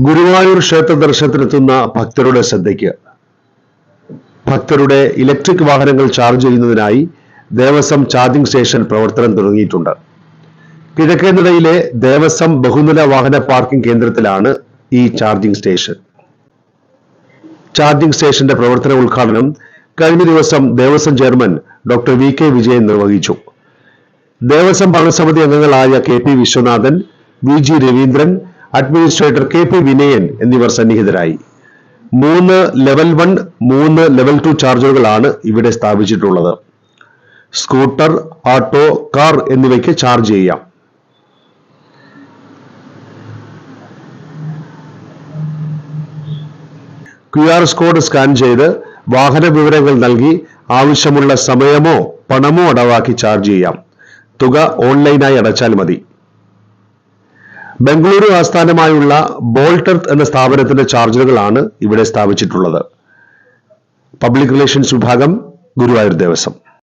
ഗുരുവായൂർ ക്ഷേത്ര ദർശനത്തിനെത്തുന്ന ഭക്തരുടെ ശ്രദ്ധയ്ക്ക് ഭക്തരുടെ ഇലക്ട്രിക് വാഹനങ്ങൾ ചാർജ് ചെയ്യുന്നതിനായി ദേവസ്വം ചാർജിംഗ് സ്റ്റേഷൻ പ്രവർത്തനം തുടങ്ങിയിട്ടുണ്ട്. കിഴക്കേനടയിലെ ദേവസ്വം ബഹുനില വാഹന പാർക്കിംഗ് കേന്ദ്രത്തിലാണ് ഈ ചാർജിംഗ് സ്റ്റേഷൻ. ചാർജിംഗ് സ്റ്റേഷന്റെ പ്രവർത്തന ഉദ്ഘാടനം കഴിഞ്ഞ ദിവസം Devaswom chairman doctor VK Vijayan നിർവഹിച്ചു. ദേവസ്വം ഭരണസമിതി അംഗങ്ങളായ KP Viswanathan, VG Raveendran, administrator KP Vinayan എന്നിവർ സന്നിഹിതരായി. 3 ലെവൽ 1, 3 ലെവൽ 2 ചാർജറുകളാണ് ഇവിടെ സ്ഥാപിച്ചിട്ടുള്ളത്. സ്കൂട്ടർ, ഓട്ടോ, കാർ എന്നിവയ്ക്ക് ചാർജ് ചെയ്യാം. QR കോഡ് സ്കാൻ ചെയ്ത് വാഹന വിവരങ്ങൾ നൽകി ആവശ്യമുള്ള സമയമോ പണമോ അടവാക്കി ചാർജ് ചെയ്യാം. തുക ഓൺലൈനായി അടച്ചാൽ മതി. ബംഗളൂരു ആസ്ഥാനമായുള്ള ബോൾട്ട് എർത്ത് എന്ന സ്ഥാപനത്തിന്റെ ചാർജറുകളാണ് ഇവിടെ സ്ഥാപിച്ചിട്ടുള്ളത്. പബ്ലിക് റിലേഷൻസ് വിഭാഗം, ഗുരുവായൂർ ദേവസ്വം.